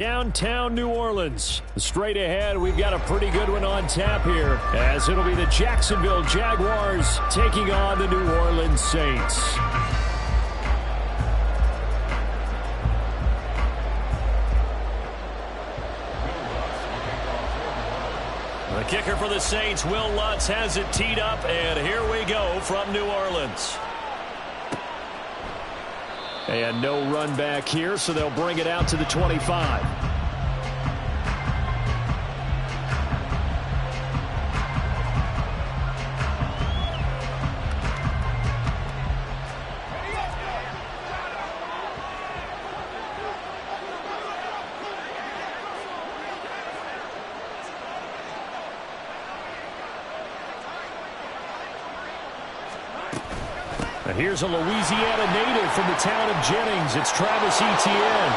Downtown New Orleans. Straight ahead, we've got a pretty good one on tap here, as it'll be the Jacksonville Jaguars taking on the New Orleans Saints. The kicker for the Saints, Will Lutz, has it teed up, and here we go from New Orleans. And no run back here, so they'll bring it out to the 25. Here's a Louisiana native from the town of Jennings. It's Travis Etienne.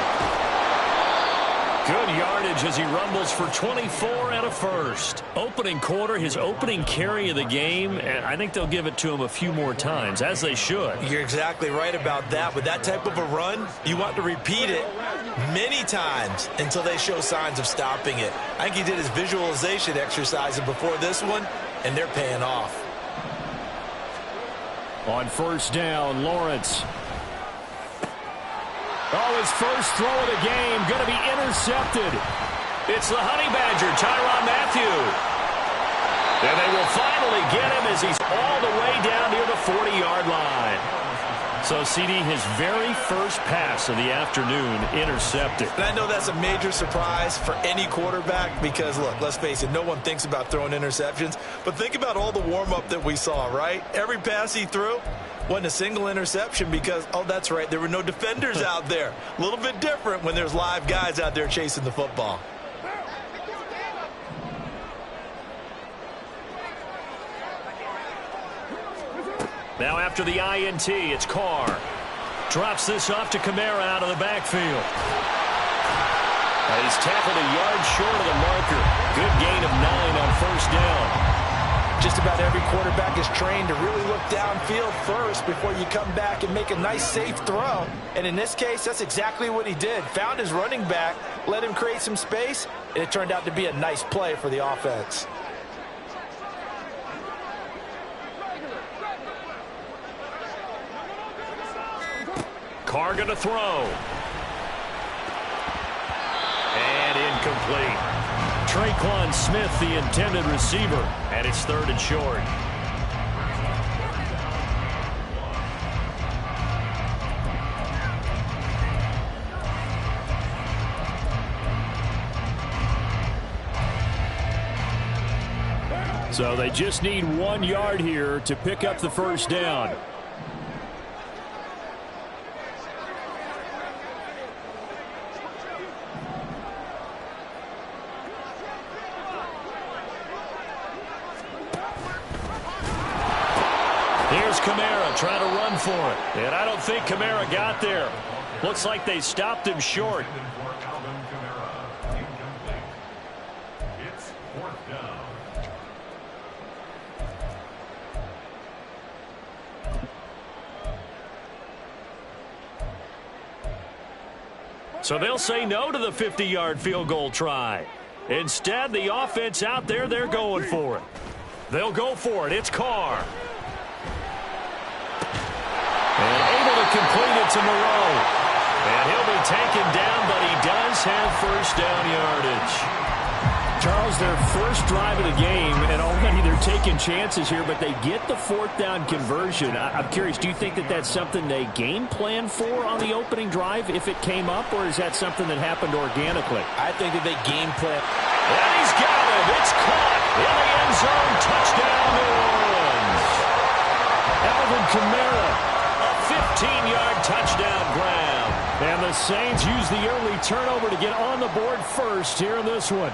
Good yardage as he rumbles for 24 and a first. Opening quarter, his opening carry of the game, and I think they'll give it to him a few more times, as they should. You're exactly right about that. With that type of a run, you want to repeat it many times until they show signs of stopping it. I think he did his visualization exercise before this one, and they're paying off. On first down, Lawrence. Oh, his first throw of the game going to be intercepted. It's the Honey Badger, Tyrann Mathieu. And they will finally get him as he's all the way down near the 40-yard line. So, CD, his very first pass of the afternoon intercepted. And I know that's a major surprise for any quarterback because, look, let's face it, no one thinks about throwing interceptions. But think about all the warm-up that we saw, right? Every pass he threw wasn't a single interception because, oh, that's right, there were no defenders out there. A little bit different when there's live guys out there chasing the football. Now after the INT, it's Carr. Drops this off to Kamara out of the backfield. He's tackled a yard short of the marker. Good gain of 9 on first down. Just about every quarterback is trained to really look downfield first before you come back and make a nice, safe throw. And in this case, that's exactly what he did. Found his running back, let him create some space, and it turned out to be a nice play for the offense. Carr going to throw. And incomplete. Traquan Smith, the intended receiver, and it's 3rd and short. So they just need 1 yard here to pick up the first down. Here's Kamara trying to run for it. And I don't think Kamara got there. Looks like they stopped him short. It's 4th down. So they'll say no to the 50-yard field goal try. Instead, the offense out there, they're going for it. They'll go for it. It's Carr. And able to complete it to Moreau. And he'll be taken down, but he does have first down yardage. Charles, their first drive of the game, and already they're taking chances here, but they get the 4th down conversion. I'm curious, do you think that that's something they game plan for on the opening drive if it came up, or is that something that happened organically? I think that they game plan. And he's got it. It's caught in the end zone. Touchdown, New Orleans. Alvin Kamara, a 15-yard touchdown grab. And the Saints use the early turnover to get on the board first here in this one.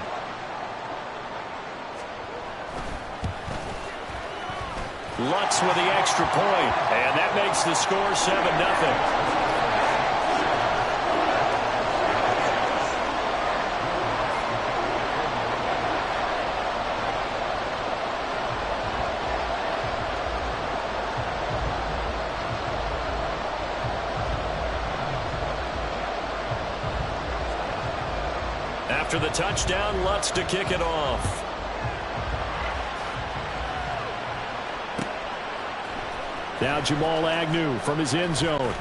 Lutz with the extra point, and that makes the score 7-0. After the touchdown, Lutz to kick it off. Now Jamal Agnew from his end zone.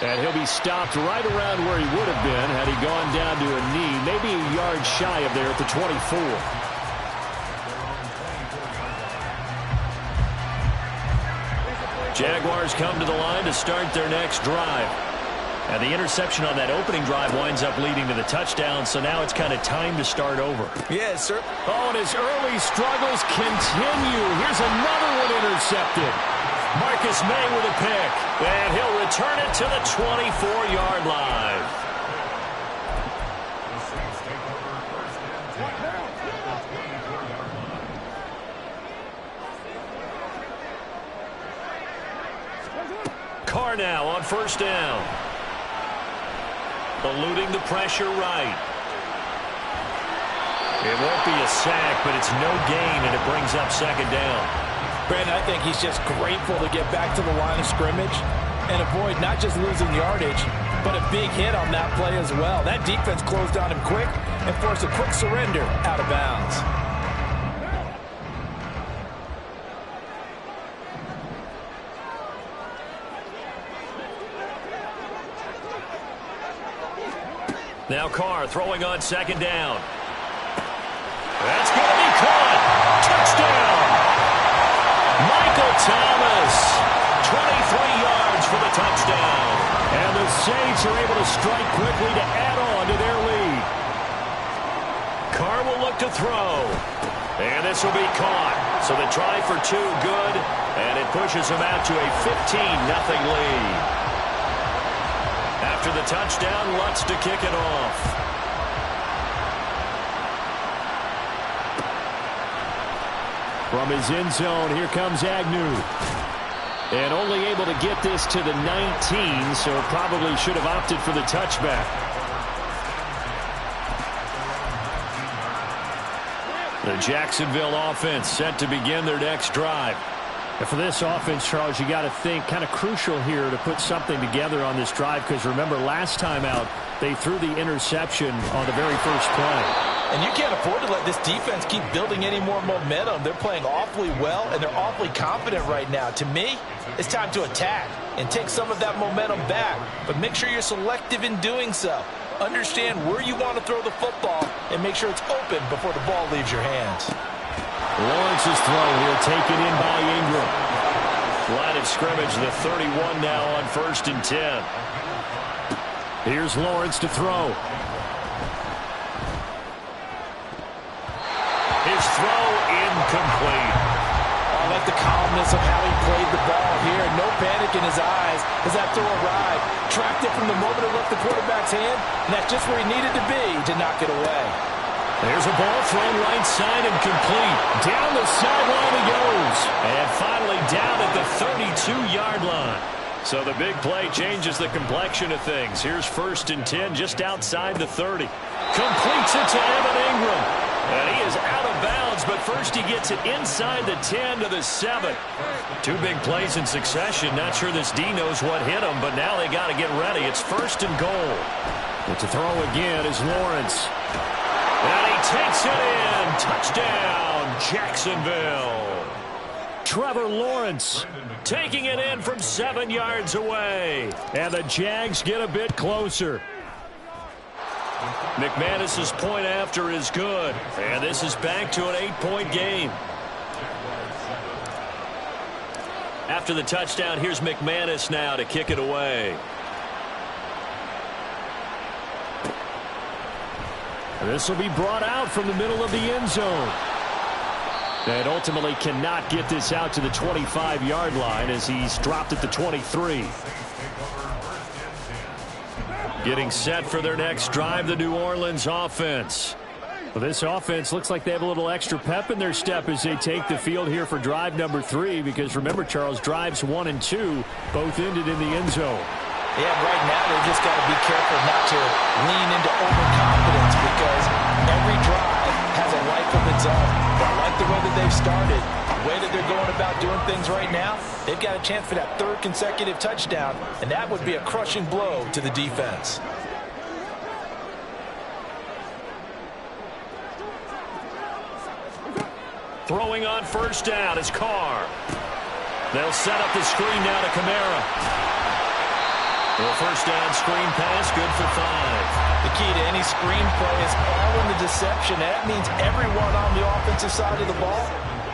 And he'll be stopped right around where he would have been had he gone down to a knee, maybe a yard shy of there at the 24. Jaguars come to the line to start their next drive. And the interception on that opening drive winds up leading to the touchdown, so now it's kind of time to start over. Yes, sir. Oh, and his early struggles continue. Here's another one intercepted. Marcus May with a pick, and he'll return it to the 24-yard line. Carr now on first down. Eluding the pressure right. It won't be a sack, but it's no gain, and it brings up second down. Brandon, I think he's just grateful to get back to the line of scrimmage and avoid not just losing yardage, but a big hit on that play as well. That defense closed on him quick and forced a quick surrender out of bounds. Now Carr throwing on second down. That's going to be caught. Touchdown. Michael Thomas. 23 yards for the touchdown. And the Saints are able to strike quickly to add on to their lead. Carr will look to throw. And this will be caught. So the try for two good. And it pushes him out to a 15-0 lead. After the touchdown, Lutz to kick it off. From his end zone, here comes Agnew. And only able to get this to the 19, so probably should have opted for the touchback. The Jacksonville offense set to begin their next drive. And for this offense, Charles, you got to think kind of crucial here to put something together on this drive, because remember last time out they threw the interception on the very first play. And you can't afford to let this defense keep building any more momentum. They're playing awfully well, and they're awfully confident right now. To me, it's time to attack and take some of that momentum back, but make sure you're selective in doing so. Understand where you want to throw the football and make sure it's open before the ball leaves your hands. Lawrence's throw here taken in by Ingram. Line of scrimmage, the 31 now on 1st and 10. Here's Lawrence to throw. His throw incomplete. I like the calmness of how he played the ball here. No panic in his eyes as that throw arrived. Tracked it from the moment it left the quarterback's hand, and that's just where he needed to be to knock it away. There's a ball thrown right side and complete. Down the sideline he goes. And finally down at the 32-yard line. So the big play changes the complexion of things. Here's 1st and 10 just outside the 30. Completes it to Evan Ingram. And he is out of bounds, but first he gets it inside the 10 to the 7. Two big plays in succession. Not sure this D knows what hit him, but now they got to get ready. It's 1st and goal. But to throw again is Lawrence. And he takes it in. Touchdown, Jacksonville. Trevor Lawrence taking it in from 7 yards away. And the Jags get a bit closer. McManus's point after is good. And this is back to an 8-point game. After the touchdown, here's McManus now to kick it away. This will be brought out from the middle of the end zone. And ultimately cannot get this out to the 25-yard line as he's dropped at the 23. Getting set for their next drive, the New Orleans offense. Well, this offense looks like they have a little extra pep in their step as they take the field here for drive number 3, because remember, Charles, drives 1 and 2 both ended in the end zone. Yeah, right now they just got to be careful not to lean into overconfidence, because every drive has a life of its own. But I like the way that they've started, the way that they're going about doing things right now. They've got a chance for that 3rd consecutive touchdown, and that would be a crushing blow to the defense. Throwing on first down is Carr. They'll set up the screen now to Kamara. Well, first down screen pass, good for 5. The key to any screen play is all in the deception. That means everyone on the offensive side of the ball.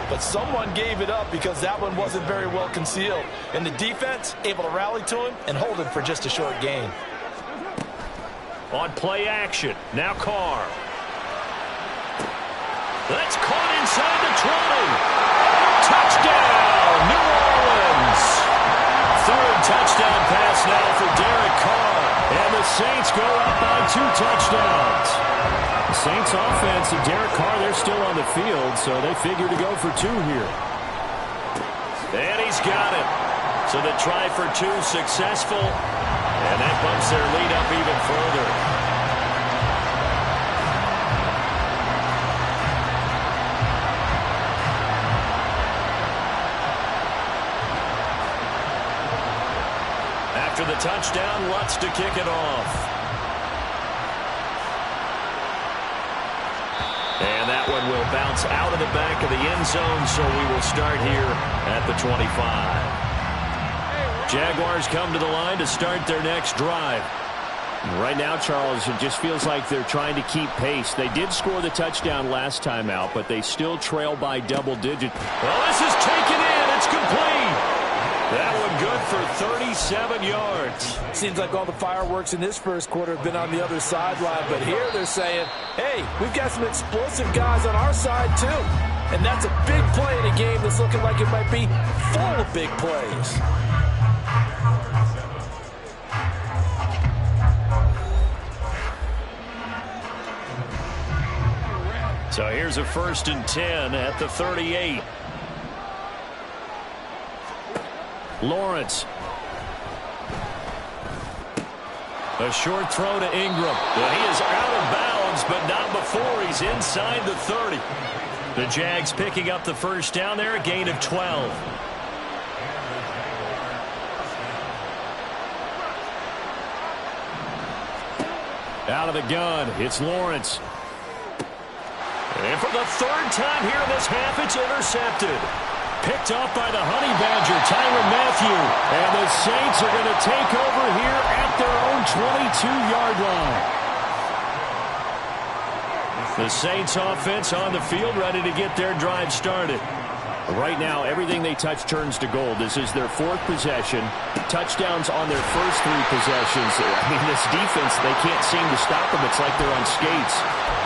But someone gave it up because that one wasn't very well concealed. And the defense able to rally to him and hold him for just a short gain. On play action, now Carr. That's caught inside the 20. Touchdown, New Orleans. Third touchdown pass now for Derek Carr. And the Saints go up by 2 touchdowns. The Saints offense and Derek Carr, they're still on the field, so they figure to go for 2 here. And he's got it. So the try for 2 successful. And that bumps their lead up even further. After the touchdown, Lutz to kick it off. And that one will bounce out of the back of the end zone, so we will start here at the 25. Jaguars come to the line to start their next drive. Right now, Charles, it just feels like they're trying to keep pace. They did score the touchdown last time out, but they still trail by double digits. Well, this is taken in. It's complete. That one good for 37 yards. Seems like all the fireworks in this first quarter have been on the other sideline, but here they're saying, hey, we've got some explosive guys on our side too. And that's a big play in a game that's looking like it might be full of big plays. So here's a 1st and 10 at the 38. Lawrence. A short throw to Ingram. Well, he is out of bounds, but not before he's inside the 30. The Jags picking up the first down there, a gain of 12. Out of the gun, it's Lawrence. And for the 3rd time here in this half, it's intercepted. Picked up by the Honey Badger, Tyrann Mathieu. And the Saints are going to take over here at their own 22-yard line. The Saints offense on the field, ready to get their drive started. Right now, everything they touch turns to gold. This is their 4th possession. Touchdowns on their first 3 possessions. I mean, this defense, they can't seem to stop them. It's like they're on skates.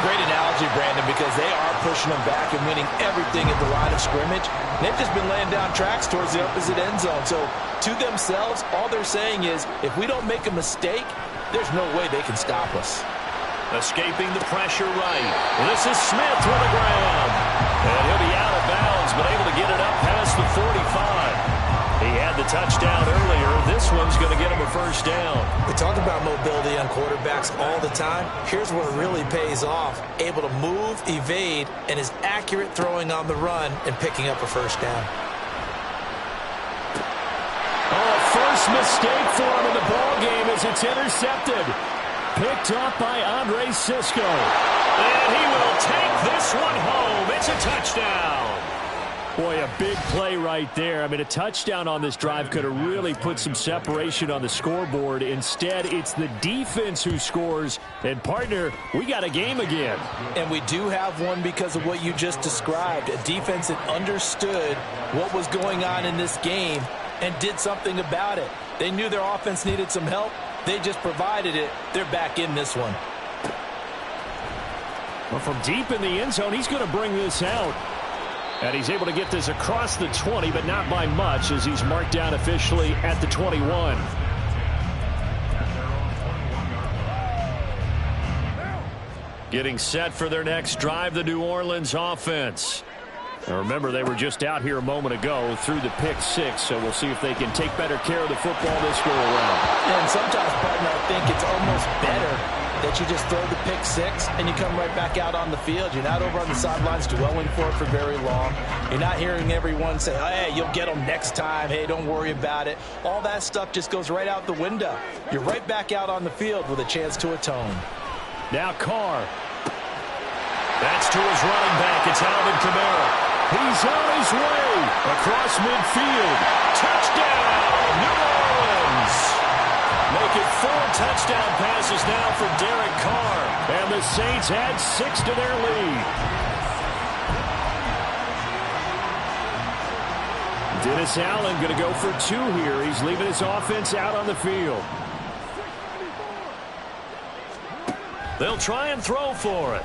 Great analogy, Brandon, because they are pushing them back and winning everything at the line of scrimmage. They've just been laying down tracks towards the opposite end zone. So to themselves, all they're saying is, if we don't make a mistake, there's no way they can stop us. Escaping the pressure right. This is Smith with the ground. And he'll be out of bounds, but able to get it up past the 45. He had the touchdown earlier. This one's going to get him a first down. We talk about mobility on quarterbacks all the time. Here's where it really pays off. Able to move, evade, and is accurate throwing on the run and picking up a first down. Oh, first mistake for him in the ballgame as it's intercepted. Picked up by Andre Cisco. And he will take this one home. It's a touchdown. Boy, a big play right there. I mean, a touchdown on this drive could have really put some separation on the scoreboard. Instead, it's the defense who scores. And, partner, we got a game again. And we do have one because of what you just described. A defense that understood what was going on in this game and did something about it. They knew their offense needed some help. They just provided it. They're back in this one. Well, from deep in the end zone, he's going to bring this out. And he's able to get this across the 20, but not by much, as he's marked down officially at the 21. Getting set for their next drive, the New Orleans offense. Now remember, they were just out here a moment ago through the pick 6, so we'll see if they can take better care of the football this go around. And sometimes, partner, I think it's almost better that you just throw the pick 6 and you come right back out on the field. You're not over on the sidelines dwelling for it for very long. You're not hearing everyone say, hey, you'll get them next time. Hey, don't worry about it. All that stuff just goes right out the window. You're right back out on the field with a chance to atone. Now Carr. That's to his running back. It's Alvin Kamara. He's on his way. Across midfield. Touchdown, New Orleans. Make it 4 touchdown passes now for Derek Carr. And the Saints add 6 to their lead. Dennis Allen going to go for 2 here. He's leaving his offense out on the field. They'll try and throw for it.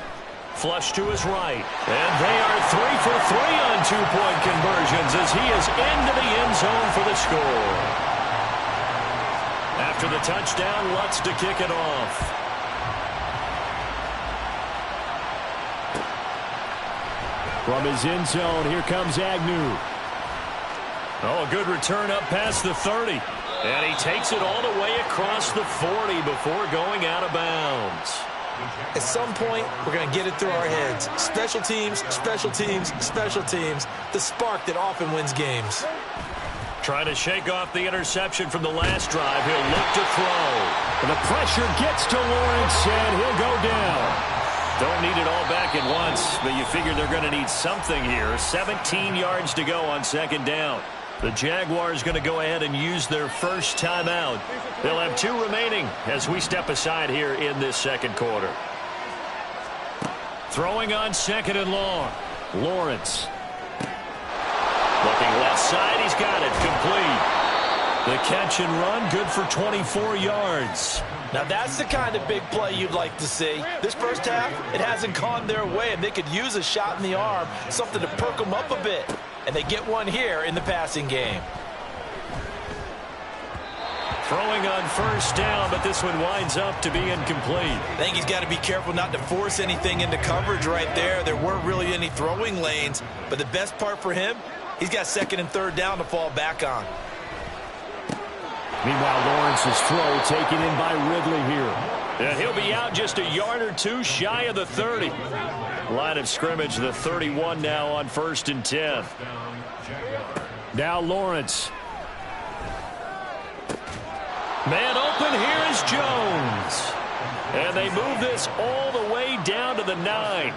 Flush to his right. And they are 3 for 3 on 2-point conversions as he is into the end zone for the score. After the touchdown, Lutz to kick it off. From his end zone, here comes Agnew. Oh, a good return up past the 30. And he takes it all the way across the 40 before going out of bounds. At some point, we're going to get it through our heads. Special teams, special teams, special teams. The spark that often wins games. Trying to shake off the interception from the last drive. He'll look to throw. And the pressure gets to Lawrence, and he'll go down. Don't need it all back at once, but you figure they're going to need something here. 17 yards to go on second down. The Jaguars going to go ahead and use their first timeout. They'll have 2 remaining as we step aside here in this second quarter. Throwing on second and long. Lawrence. Looking left side, he's got it. Complete. The catch and run, good for 24 yards. Now that's the kind of big play you'd like to see. This first half, it hasn't gone their way, and they could use a shot in the arm, something to perk them up a bit. And they get one here in the passing game. Throwing on first down, but this one winds up to be incomplete. I think he's got to be careful not to force anything into coverage right there. There weren't really any throwing lanes, but the best part for him, he's got second and third down to fall back on. Meanwhile, Lawrence's throw taken in by Ridley here. And he'll be out just a yard or 2 shy of the 30. Line of scrimmage, the 31 now on 1st and 10. Now Lawrence. Man open, here is Jones. And they move this all the way down to the 9.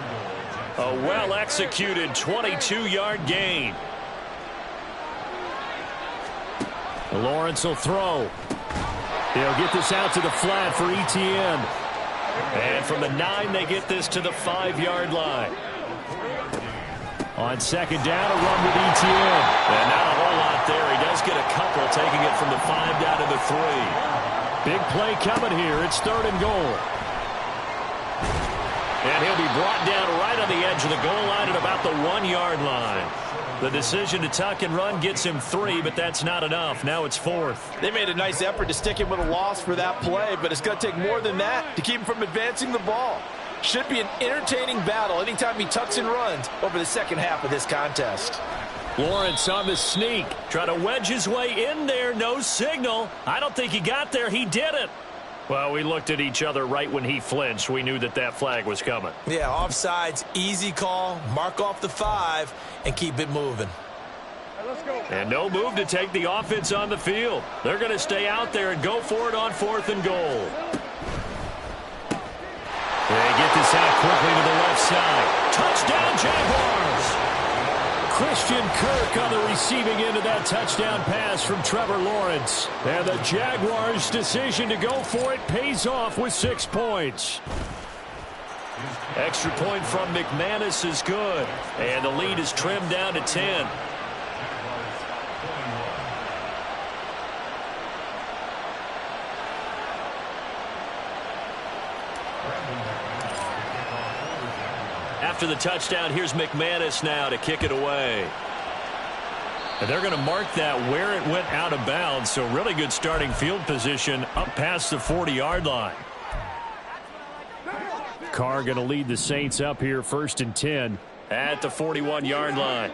A well-executed 22-yard gain. Lawrence will throw. He'll get this out to the flat for Etienne. And from the 9, they get this to the 5-yard line. On second down, a run with Etienne. And not a whole lot there. He does get a couple, taking it from the 5 down to the 3. Big play coming here. It's 3rd and goal. And he'll be brought down right on the edge of the goal line at about the 1-yard line. The decision to tuck and run gets him 3, but that's not enough. Now it's 4th. They made a nice effort to stick him with a loss for that play, but it's going to take more than that to keep him from advancing the ball. Should be an entertaining battle anytime he tucks and runs over the second half of this contest. Lawrence on the sneak. Try to wedge his way in there. No signal. I don't think he got there. He didn't. Well, we looked at each other right when he flinched. We knew that that flag was coming. Yeah, offsides, easy call. Mark off the 5 and keep it moving. And no move to take the offense on the field. They're going to stay out there and go for it on 4th and goal. They get this out quickly to the left side. Touchdown, Jaguars! Christian Kirk on the receiving end of that touchdown pass from Trevor Lawrence. And the Jaguars' decision to go for it pays off with 6 points. Extra point from McManus is good. And the lead is trimmed down to 10. After the touchdown, here's McManus now to kick it away. And they're going to mark that where it went out of bounds, so really good starting field position up past the 40-yard line. Carr going to lead the Saints up here 1st and 10 at the 41-yard line.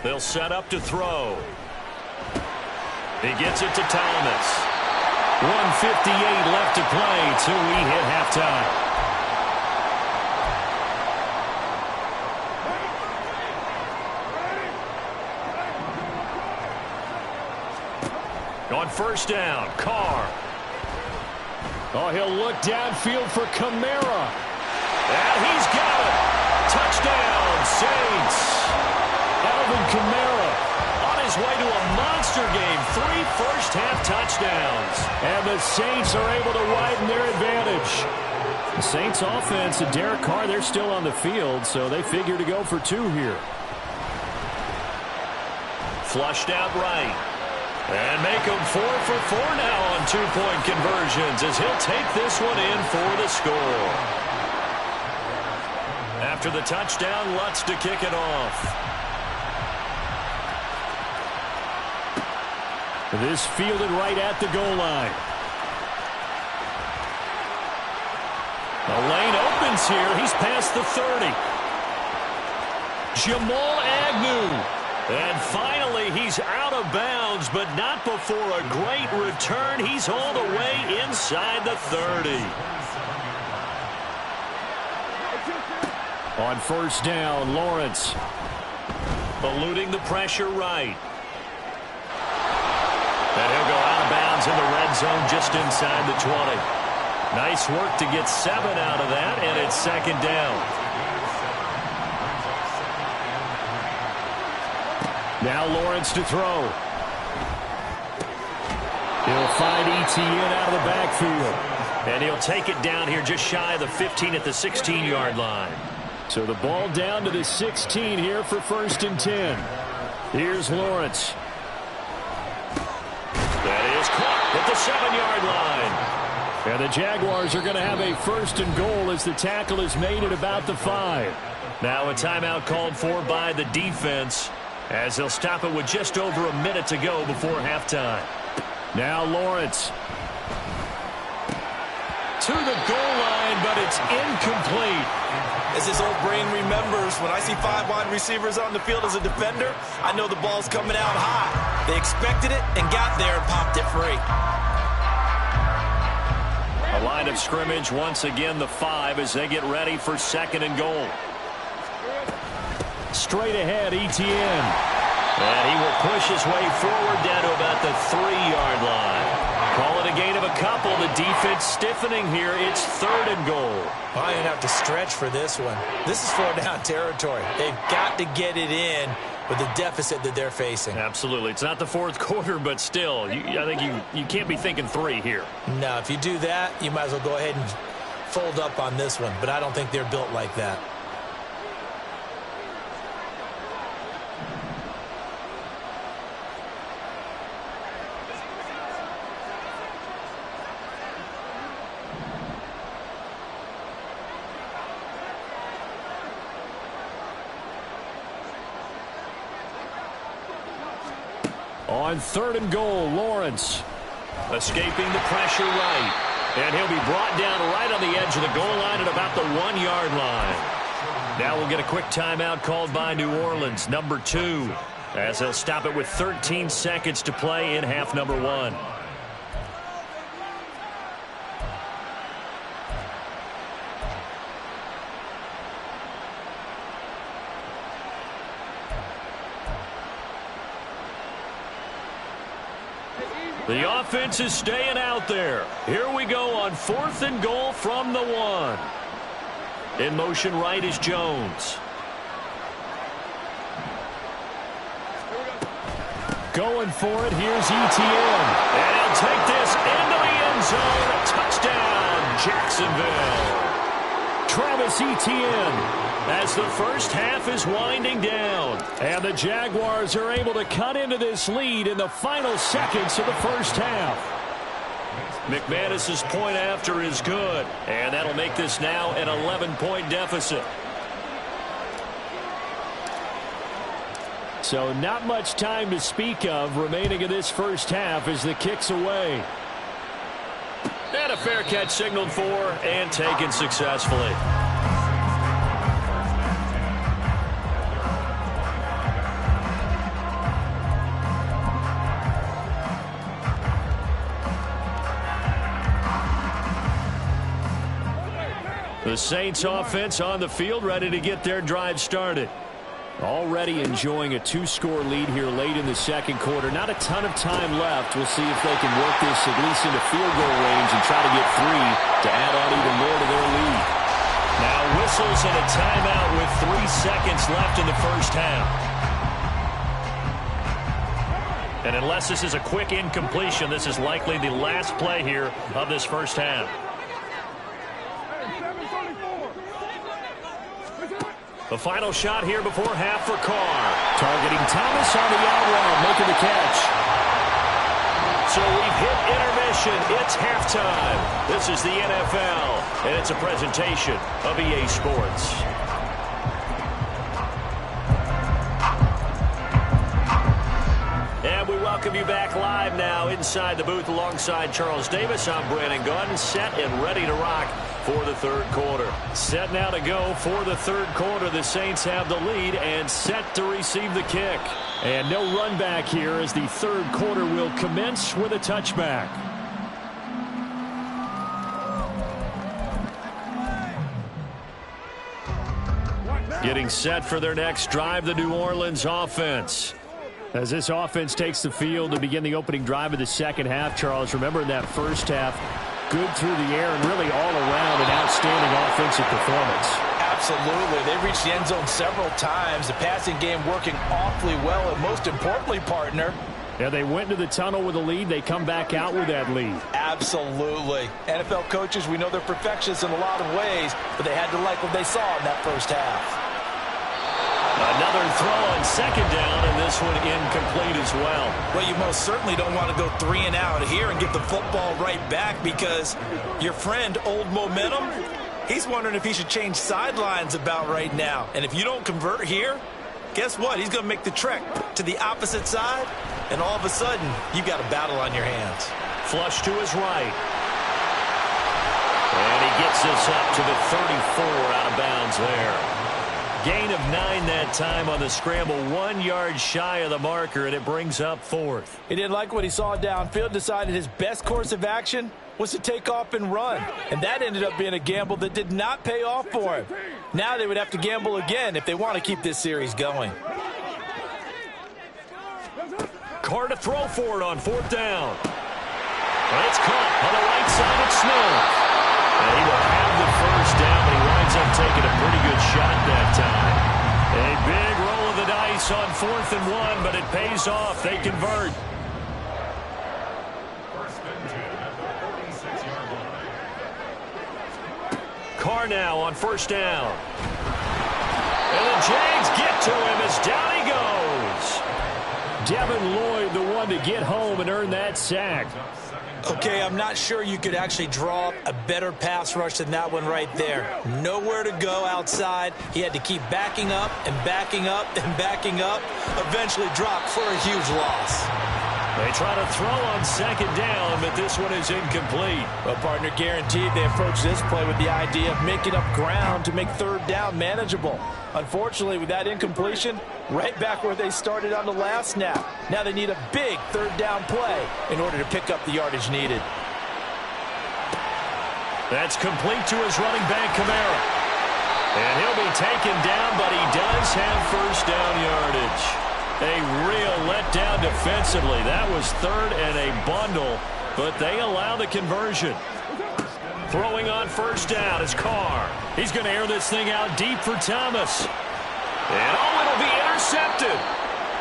They'll set up to throw. He gets it to Thomas. 1:58 left to play till we hit halftime. On first down, Carr. Oh, he'll look downfield for Kamara. And he's got it. Touchdown, Saints. way to a monster game. 3 first-half touchdowns. And the Saints are able to widen their advantage. The Saints offense and Derek Carr, they're still on the field, so they figure to go for 2 here. Flushed out right. And make him 4 for 4 now on 2-point conversions as he'll take this one in for the score. After the touchdown, Lutz to kick it off. This fielded right at the goal line. The lane opens here. He's past the 30. Jamal Agnew. And finally, he's out of bounds, but not before a great return. He's all the way inside the 30. On first down, Lawrence. Eluding the pressure right. And he'll go out of bounds in the red zone just inside the 20. Nice work to get 7 out of that, and it's second down. Now Lawrence to throw. He'll find Etienne out of the backfield. And he'll take it down here just shy of the 15 at the 16-yard line. So the ball down to the 16 here for first and 10. Here's Lawrence. That is caught at the 7-yard line. And the Jaguars are going to have a first and goal as the tackle is made at about the 5. Now a timeout called for by the defense as they'll stop it with just over a minute to go before halftime. Now Lawrence. To the goal line, but it's incomplete. As his old brain remembers, when I see 5 wide receivers on the field as a defender, I know the ball's coming out high. They expected it and got there and popped it free. A line of scrimmage, once again the 5 as they get ready for second and goal. Straight ahead, Etienne. And he will push his way forward down to about the 3-yard line. Call it a gain of a couple. The defense stiffening here. It's third and goal. I didn't have to stretch for this one. This is 4-down territory. They've got to get it in with the deficit that they're facing. Absolutely. It's not the fourth quarter, but still, I think you can't be thinking 3 here. No, if you do that, you might as well go ahead and fold up on this one. But I don't think they're built like that. On third and goal, Lawrence. Escaping the pressure right. And he'll be brought down right on the edge of the goal line at about the 1-yard line. Now we'll get a quick timeout called by New Orleans, number 2, as they'll stop it with 13 seconds to play in half number 1. The offense is staying out there. Here we go on fourth and goal from the 1. In motion right is Jones. Going for it, here's Etienne. And he'll take this into the end zone. Touchdown, Jacksonville. Travis Etienne. As the first half is winding down. And the Jaguars are able to cut into this lead in the final seconds of the first half. McManus's point after is good. And that'll make this now an 11-point deficit. So not much time to speak of remaining in this first half as the kick's away. And a fair catch signaled for and taken successfully. The Saints offense on the field, ready to get their drive started. Already enjoying a 2-score lead here late in the second quarter. Not a ton of time left. We'll see if they can work this at least into field goal range and try to get 3 to add on even more to their lead. Now whistles and a timeout with 3 seconds left in the first half. And unless this is a quick incompletion, this is likely the last play here of this first half. The final shot here before half for Carr. Targeting Thomas on the out route, making the catch. So we've hit intermission. It's halftime. This is the NFL, and it's a presentation of EA Sports. And we welcome you back live now inside the booth alongside Charles Davis. I'm Brandon Gunn, set and ready to rock for the third quarter. Set now to go for the third quarter. The Saints have the lead and set to receive the kick. And no run back here as the third quarter will commence with a touchback. Getting set for their next drive, the New Orleans offense. As this offense takes the field to begin the opening drive of the second half, Charles, remember in that first half, good through the air and really all around an outstanding offensive performance. Absolutely. They reached the end zone several times. The passing game working awfully well, and most importantly, partner, yeah, they went into the tunnel with a lead. They come back out with that lead. Absolutely. NFL coaches, we know they're perfectionists in a lot of ways, but they had to like what they saw in that first half. Another throw on second down, and this one incomplete as well. Well, you most certainly don't want to go 3 and out here and get the football right back because your friend, Old Momentum, he's wondering if he should change sidelines about right now. And if you don't convert here, guess what? He's going to make the trek to the opposite side, and all of a sudden, you got a battle on your hands. Flush to his right. And he gets this up to the 34 out of bounds there. Gain of 9 that time on the scramble, 1 yard shy of the marker, and it brings up fourth. He didn't like what he saw downfield, decided his best course of action was to take off and run. And that ended up being a gamble that did not pay off for him. Now they would have to gamble again if they want to keep this series going. Carr to throw for it on fourth down. And it's caught on the right side of Smith. And he will have the first down, but he winds up taking a pretty good shot that time. A big roll of the dice on 4th and 1, but it pays off. They convert. Carr now on first down. And the Jags get to him as down he goes. Devin Lloyd, the one to get home and earn that sack. Okay, I'm not sure you could actually draw up a better pass rush than that one right there. Nowhere to go outside. He had to keep backing up and backing up and backing up. Eventually dropped for a huge loss. They try to throw on second down, but this one is incomplete. Well, partner, guaranteed they approach this play with the idea of making up ground to make third down manageable. Unfortunately, with that incompletion, right back where they started on the last snap. Now they need a big third down play in order to pick up the yardage needed. That's complete to his running back, Kamara. And he'll be taken down, but he does have first down yardage. A real letdown defensively. That was third and a bundle, but they allow the conversion. Throwing on first down is Carr. He's going to air this thing out deep for Thomas. And it'll be intercepted.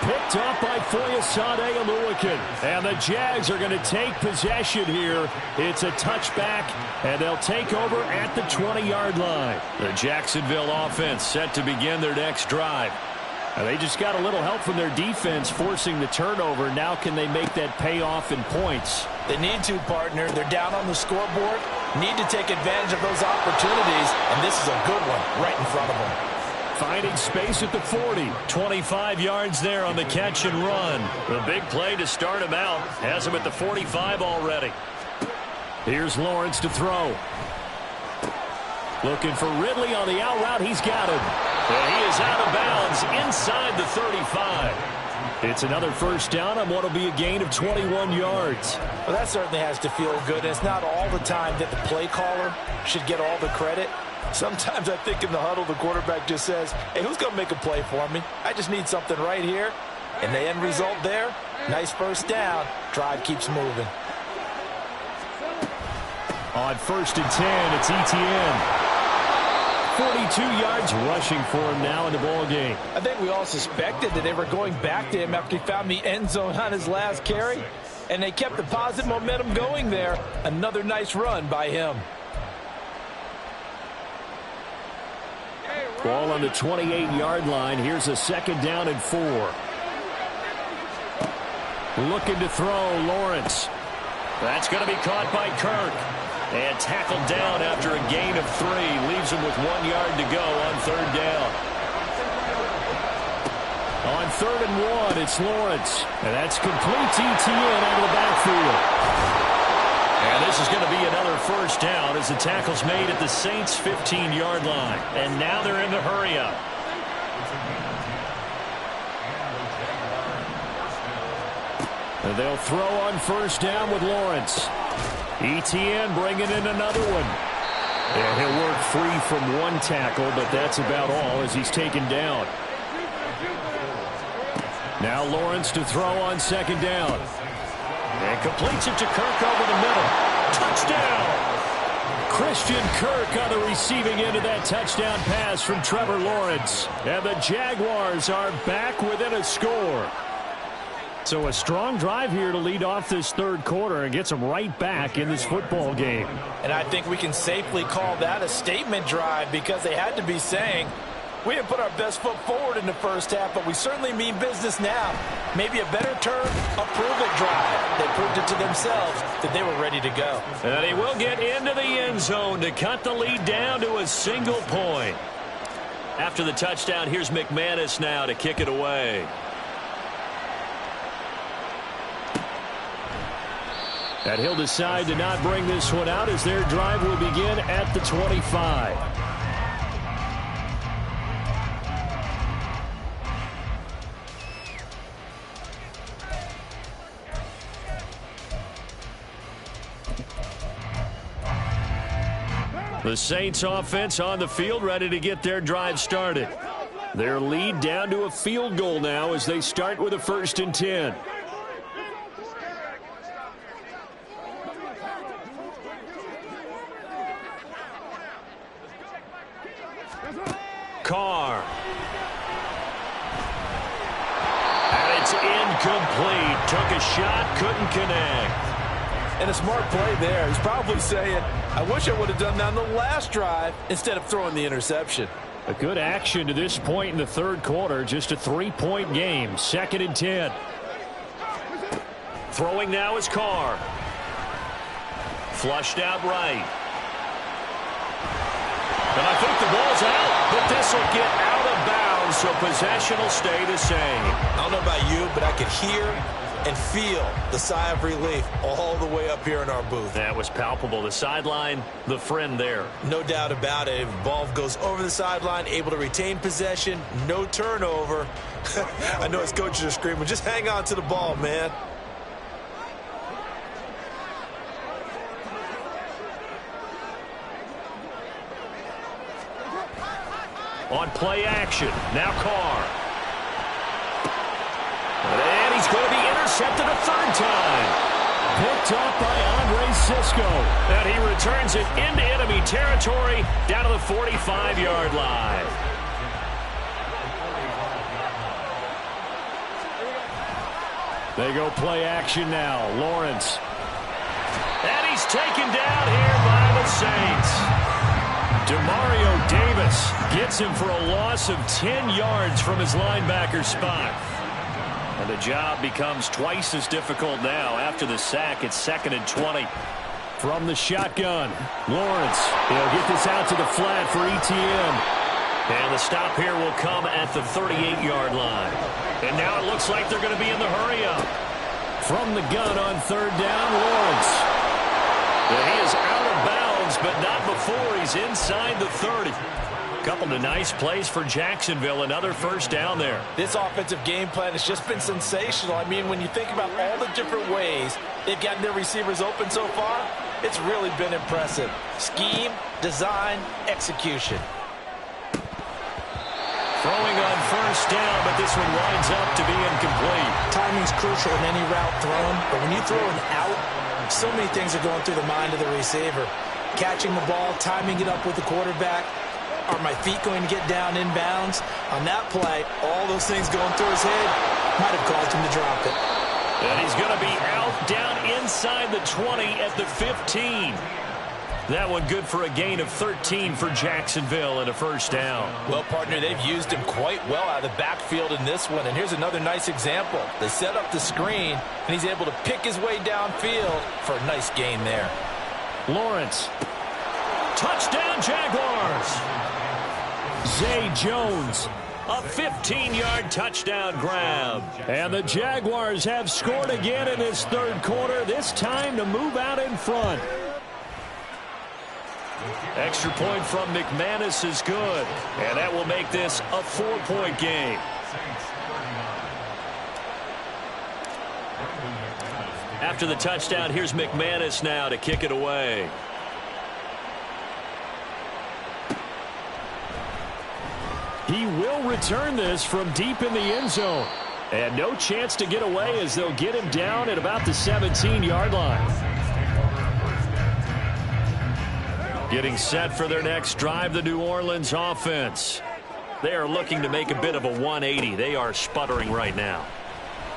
Picked up by Foyesade Oluwakin. And the Jags are going to take possession here. It's a touchback, and they'll take over at the 20-yard line. The Jacksonville offense set to begin their next drive. They just got a little help from their defense forcing the turnover. Now can they make that payoff in points? They need to, partner. They're down on the scoreboard. Need to take advantage of those opportunities, and this is a good one right in front of them. Finding space at the 40. 25 yards there on the catch and run. The big play to start him out. Has him at the 45 already. Here's Lawrence to throw. Looking for Ridley on the out route. He's got him. And he is out of bounds inside the 35. It's another first down on what will be a gain of 21 yards. Well, that certainly has to feel good. It's not all the time that the play caller should get all the credit. Sometimes I think in the huddle, the quarterback just says, hey, who's going to make a play for me? I just need something right here. And the end result there, nice first down. Drive keeps moving. On 1st and 10, it's Etienne. 42 yards rushing for him now in the ball game. I think we all suspected that they were going back to him after he found the end zone on his last carry, and they kept the positive momentum going there. Another nice run by him. Ball on the 28-yard line. Here's a 2nd down and 4. Looking to throw, Lawrence. That's going to be caught by Kirk. And tackled down after a gain of 3. Leaves him with 1 yard to go on 3rd down. On 3rd and 1, it's Lawrence. And that's complete to Etienne out of the backfield. And this is going to be another 1st down as the tackle's made at the Saints' 15-yard line. And now they're in the hurry-up. And they'll throw on 1st down with Lawrence. Etienne bringing in another one. And he'll work free from 1 tackle, but that's about all as he's taken down. Now Lawrence to throw on 2nd down. And completes it to Kirk over the middle. Touchdown! Christian Kirk on the receiving end of that touchdown pass from Trevor Lawrence. And the Jaguars are back within a score. So a strong drive here to lead off this 3rd quarter and gets them right back in this football game. And I think we can safely call that a statement drive because they had to be saying, we didn't put our best foot forward in the 1st half, but we certainly mean business now. Maybe a better term, a prove-it drive. They proved it to themselves that they were ready to go. And he will get into the end zone to cut the lead down to a single point. After the touchdown, here's McManus now to kick it away. And he'll decide to not bring this one out as their drive will begin at the 25. The Saints offense on the field ready to get their drive started. Their lead down to a field goal now as they start with a 1st and 10. Carr. And it's incomplete. Took a shot, couldn't connect. And a smart play there. He's probably saying, I wish I would have done that on the last drive instead of throwing the interception. A good action to this point in the 3rd quarter. Just a 3-point game. 2nd and 10. Throwing now is Carr. Flushed out right. And I think the ball's out, but this will get out of bounds, so possession will stay the same. I don't know about you, but I could hear and feel the sigh of relief all the way up here in our booth. That was palpable. The sideline, the friend there. No doubt about it. If the ball goes over the sideline, able to retain possession, no turnover. I know his coaches are screaming, just hang on to the ball, man. On play action, now Carr. And he's going to be intercepted a 3rd time. Picked up by Andre Cisco. And he returns it into enemy territory down to the 45-yard line. They go play action now. Lawrence. And he's taken down here by the Saints. Demario Davis gets him for a loss of 10 yards from his linebacker spot. And the job becomes twice as difficult now. After the sack, it's 2nd and 20. From the shotgun, Lawrence. He'll get this out to the flat for Etienne. And the stop here will come at the 38-yard line. And now it looks like they're going to be in the hurry-up. From the gun on 3rd down, Lawrence. And he is out of bounds, but not before he's inside the 30. Couple of nice plays for Jacksonville. Another 1st down there. This offensive game plan has just been sensational. I mean, when you think about all the different ways they've gotten their receivers open so far, it's really been impressive. Scheme, design, execution. Throwing on 1st down, but this one winds up to be incomplete. Timing's crucial in any route thrown, but when you throw an out, so many things are going through the mind of the receiver. Catching the ball, timing it up with the quarterback. Are my feet going to get down inbounds? On that play, all those things going through his head might have caused him to drop it. And he's going to be out down inside the 20 at the 15. That one good for a gain of 13 for Jacksonville and a first down. Well, partner, they've used him quite well out of the backfield in this one. And here's another nice example. They set up the screen, and he's able to pick his way downfield for a nice gain there. Lawrence. Touchdown, Jaguars. Zay Jones. A 15-yard touchdown grab. And the Jaguars have scored again in this third quarter, this time to move out in front. Extra point from McManus is good, and that will make this a 4-point game. After the touchdown, here's McManus now to kick it away. He will return this from deep in the end zone. And no chance to get away as they'll get him down at about the 17-yard line. Getting set for their next drive, the New Orleans offense. They are looking to make a bit of a 180. They are sputtering right now.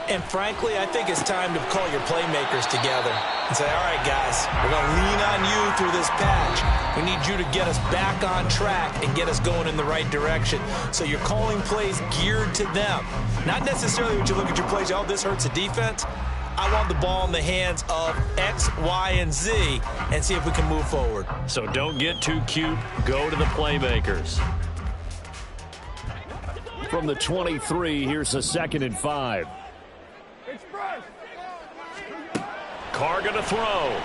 And frankly, I think it's time to call your playmakers together and say, all right, guys, we're going to lean on you through this patch. We need you to get us back on track and get us going in the right direction. So you're calling plays geared to them. Not necessarily when you look at your plays, oh, this hurts the defense. I want the ball in the hands of X, Y, and Z and see if we can move forward. So don't get too cute. Go to the playmakers. From the 23, here's a 2nd and 5. Carr going to throw.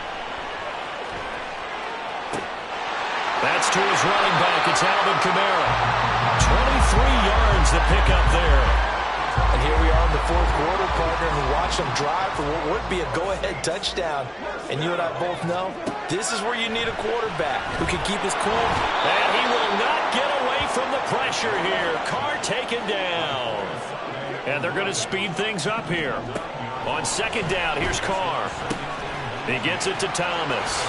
That's to his running back. It's Alvin Kamara. 23 yards to pick up there. And here we are in the fourth quarter, partner, and we watch them drive for what would be a go-ahead touchdown. And you and I both know this is where you need a quarterback who can keep his cool. And he will not get away from the pressure here. Carr taken down. And they're going to speed things up here. On 2nd down, here's Carr. He gets it to Thomas.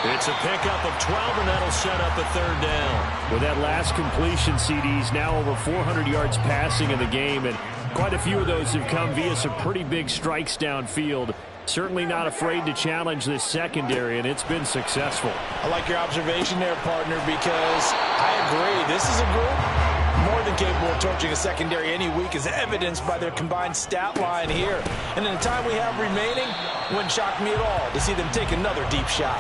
It's a pickup of 12, and that'll set up a 3rd down. With that last completion, CD's now over 400 yards passing in the game, and quite a few of those have come via some pretty big strikes downfield. Certainly not afraid to challenge this secondary, and it's been successful. I like your observation there, partner, because I agree. This is a group more than capable of torching a secondary any week, as evidenced by their combined stat line here. And in the time we have remaining, it wouldn't shock me at all to see them take another deep shot.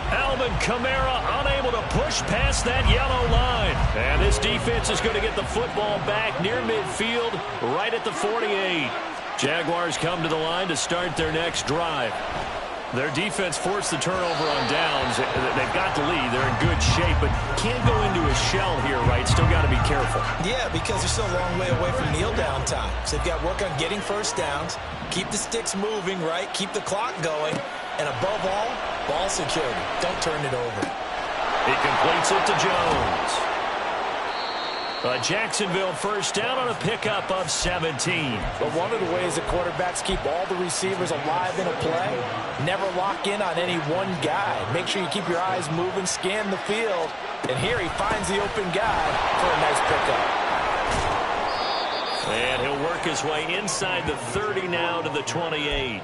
Alvin Kamara unable to push past that yellow line. And this defense is going to get the football back near midfield, right at the 48. Jaguars come to the line to start their next drive. Their defense forced the turnover on downs. They've got the lead. They're in good shape, but can't go into a shell here, right? Still got to be careful. Yeah, because they're still a long way away from kneel down time. So they've got to work on getting first downs, keep the sticks moving, right? Keep the clock going. And above all, ball security. Don't turn it over. He completes it to Jones. A Jacksonville first down on a pickup of 17. But one of the ways that quarterbacks keep all the receivers alive in a play, never lock in on any one guy. Make sure you keep your eyes moving, scan the field. And here he finds the open guy for a nice pickup. And he'll work his way inside the 30 now to the 28.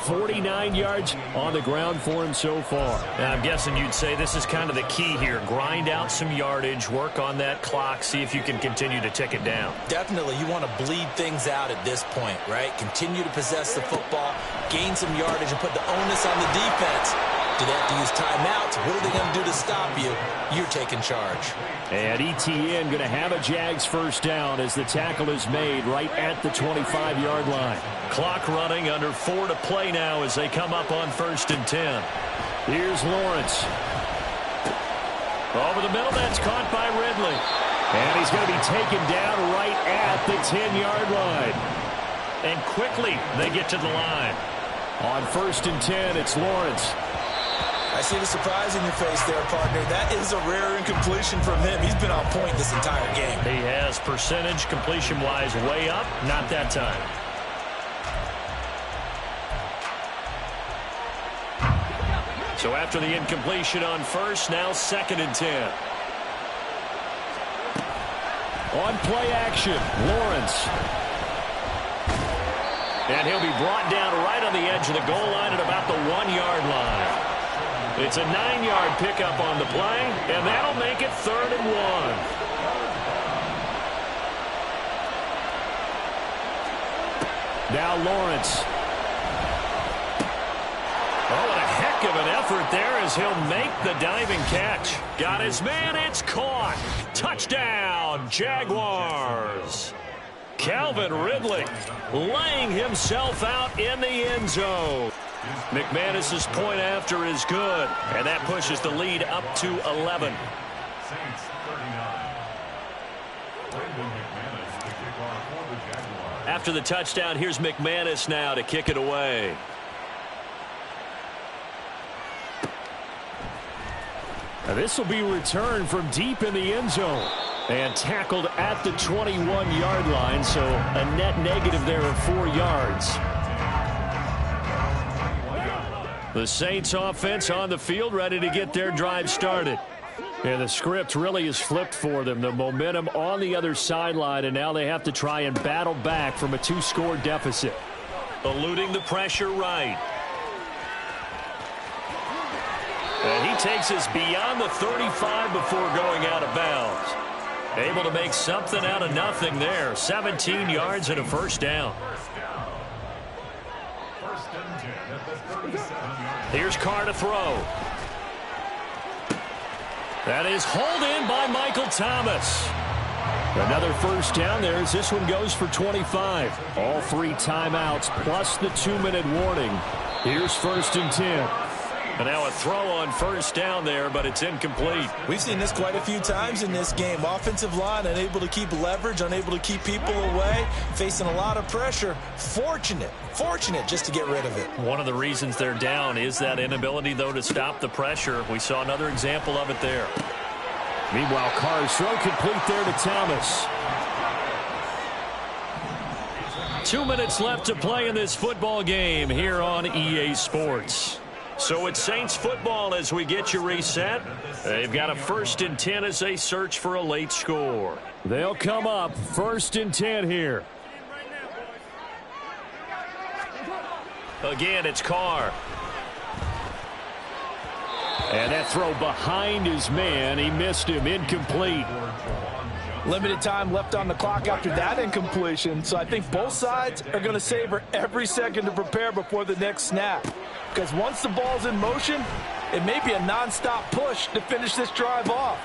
49 yards on the ground for him so far. Now, I'm guessing you'd say this is kind of the key here. Grind out some yardage, work on that clock, see if you can continue to tick it down. Definitely, you want to bleed things out at this point, right? Continue to possess the football, gain some yardage, and put the onus on the defense. Do they have to use timeouts? What are they going to do to stop you? You're taking charge. And ETN going to have a Jags first down as the tackle is made right at the 25-yard line. Clock running, under 4 to play now as they come up on 1st and 10. Here's Lawrence. Over the middle, that's caught by Ridley. And he's going to be taken down right at the 10-yard line. And quickly, they get to the line. On 1st and 10, it's Lawrence. I see the surprise in your face there, partner. That is a rare incompletion from him. He's been on point this entire game. He has percentage completion-wise way up. Not that time. So after the incompletion on 1st, now 2nd and 10. On play action, Lawrence. And he'll be brought down right on the edge of the goal line at about the 1-yard line. It's a 9-yard pickup on the play, and that'll make it 3rd and 1. Now Lawrence. Oh, what a heck of an effort there as he'll make the diving catch. Got his man, it's caught. Touchdown, Jaguars. Calvin Ridley laying himself out in the end zone. McManus's point after is good, and that pushes the lead up to 11. After the touchdown, here's McManus now to kick it away. Now this will be returned from deep in the end zone. And tackled at the 21-yard line, so a net negative there of 4 yards. The Saints offense on the field ready to get their drive started. And the script really is flipped for them. The momentum on the other sideline, and now they have to try and battle back from a 2-score deficit. Eluding the pressure right. And he takes us beyond the 35 before going out of bounds. Able to make something out of nothing there. 17 yards and a first down. Here's Carr to throw. That is hauled in by Michael Thomas. Another first down there as this one goes for 25. All 3 timeouts plus the 2-minute warning. Here's 1st and 10. And now a throw on first down there, but it's incomplete. We've seen this quite a few times in this game. Offensive line unable to keep leverage, unable to keep people away, facing a lot of pressure. Fortunate just to get rid of it. One of the reasons they're down is that inability, though, to stop the pressure. We saw another example of it there. Meanwhile, Carr's throw complete there to Thomas. 2 minutes left to play in this football game here on EA Sports. So it's Saints football as we get you reset. They've got a 1st and 10 as they search for a late score. They'll come up 1st and 10 here. Again, it's Carr. And that throw behind his man. He missed him. Incomplete. Limited time left on the clock after that incompletion, so I think both sides are going to savor every second to prepare before the next snap. Because once the ball's in motion, it may be a nonstop push to finish this drive off.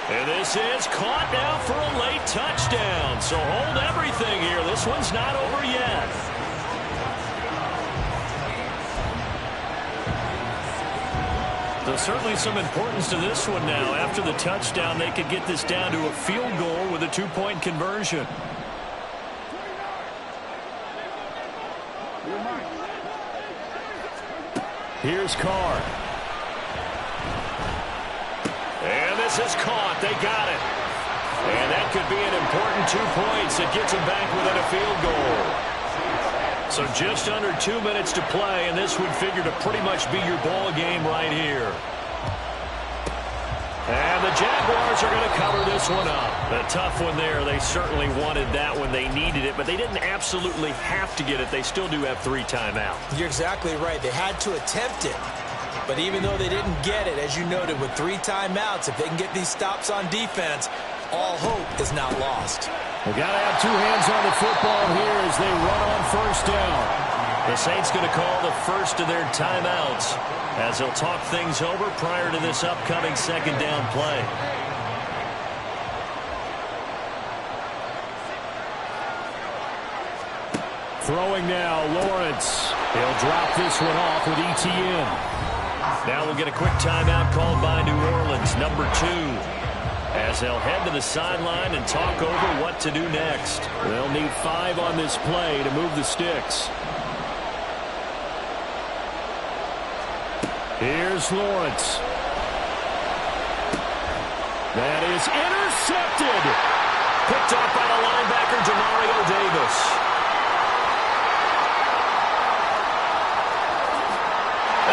And this is caught now for a late touchdown. So hold everything here. This one's not over yet. There's certainly some importance to this one now. After the touchdown, they could get this down to a field goal with a 2-point conversion. Here's Carr. And this is caught. They got it. And that could be an important 2 points. It gets them back within a field goal. So just under 2 minutes to play, and this would figure to pretty much be your ball game right here. And the Jaguars are going to cover this one up. A tough one there. They certainly wanted that when they needed it, but they didn't absolutely have to get it. They still do have 3 timeouts. You're exactly right. They had to attempt it. But even though they didn't get it, as you noted, with 3 timeouts, if they can get these stops on defense, all hope is not lost. They got to have 2 hands on the football here as they run on first down. The Saints going to call the first of their timeouts as they'll talk things over prior to this upcoming 2nd down play. Throwing now, Lawrence. He'll drop this one off with ETN. Now we'll get a quick timeout called by New Orleans, number 2. As they'll head to the sideline and talk over what to do next. They'll need 5 on this play to move the sticks. Here's Lawrence. That is intercepted. Picked off by the linebacker, Demario Davis.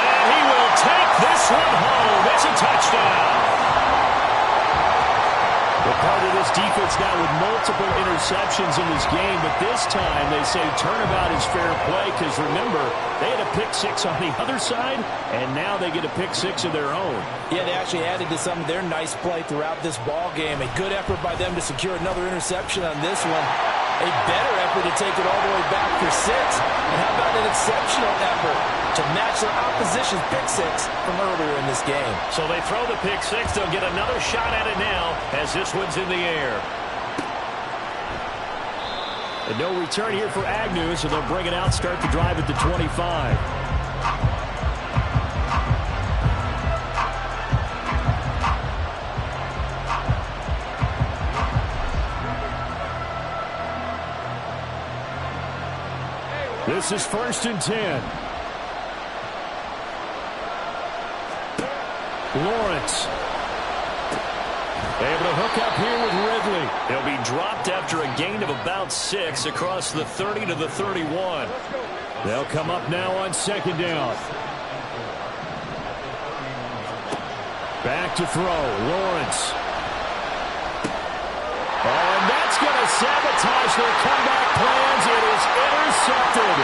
And he will take this one home. It's a touchdown. Well, part of this defense now with multiple interceptions in this game, but this time they say turnabout is fair play because, remember, they had a pick six on the other side, and now they get a pick six of their own. Yeah, they actually added to some of their nice play throughout this ball game. A good effort by them to secure another interception on this one. A better effort to take it all the way back for 6. And how about an exceptional effort to match their opposition's pick six from earlier in this game? So they throw the pick six. They'll get another shot at it now as this one's in the air. And no return here for Agnew, so they'll bring it out, start the drive at the 25. This is 1st and 10. Lawrence. Able to hook up here with Ridley. He'll be dropped after a gain of about 6 across the 30 to the 31. They'll come up now on 2nd down. Back to throw. Lawrence. And that's going to sabotage their comeback plans. It is intercepted.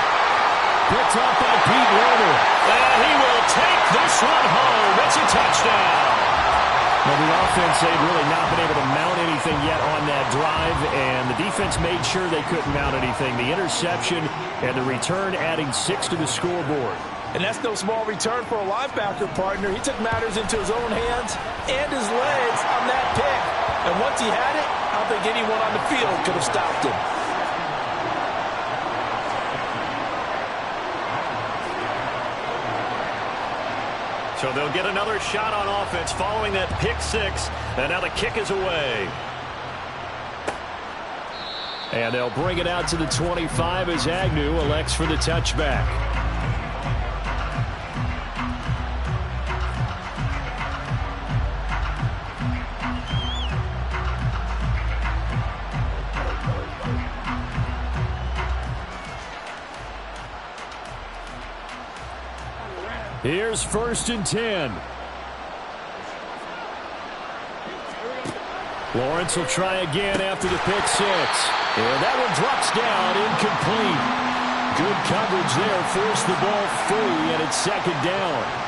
Picked up by Pete Werner. And he will take this one home. It's a touchdown. Well, the offense, they've really not been able to mount anything yet on that drive, and the defense made sure they couldn't mount anything. The interception and the return adding 6 to the scoreboard. And that's no small return for a linebacker partner. He took matters into his own hands and his legs on that pick. And once he had it, I don't think anyone on the field could have stopped him. So they'll get another shot on offense following that pick six. And now the kick is away. And they'll bring it out to the 25 as Agnew elects for the touchback. Here's 1st and 10. Lawrence will try again after the pick six. And that one drops down, incomplete. Good coverage there, forced the ball free, and it's 2nd down.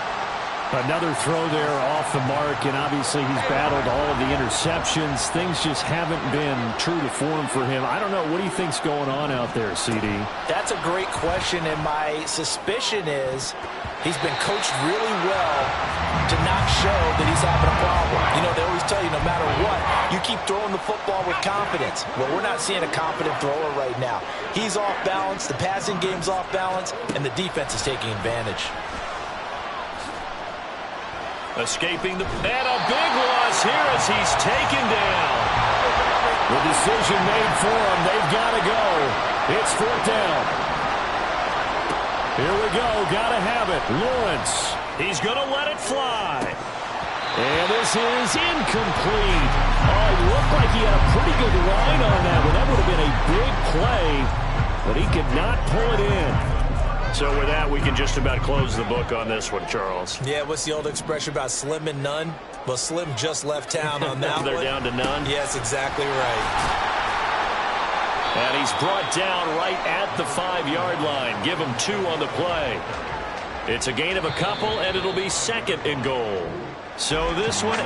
Another throw there off the mark, and obviously he's battled all of the interceptions. Things just haven't been true to form for him. I don't know. What do you think's going on out there, CD? That's a great question, and my suspicion is he's been coached really well to not show that he's having a problem. You know, they always tell you no matter what, you keep throwing the football with confidence. Well, we're not seeing a confident thrower right now. He's off balance, the passing game's off balance, and the defense is taking advantage. Escaping the... And a big loss here as he's taken down. The decision made for him. They've got to go. It's 4th down. Here we go. Got to have it. Lawrence. He's going to let it fly. And this is incomplete. Oh, it looked like he had a pretty good line on that one. That would have been a big play, but he could not pull it in. So with that, we can just about close the book on this one, Charles. Yeah, what's the old expression about slim and none? Well, Slim just left town on that They're one. down to none? Yes, exactly right. And he's brought down right at the 5-yard line. Give him 2 on the play. It's a gain of a couple, and it'll be 2nd and goal. So this one...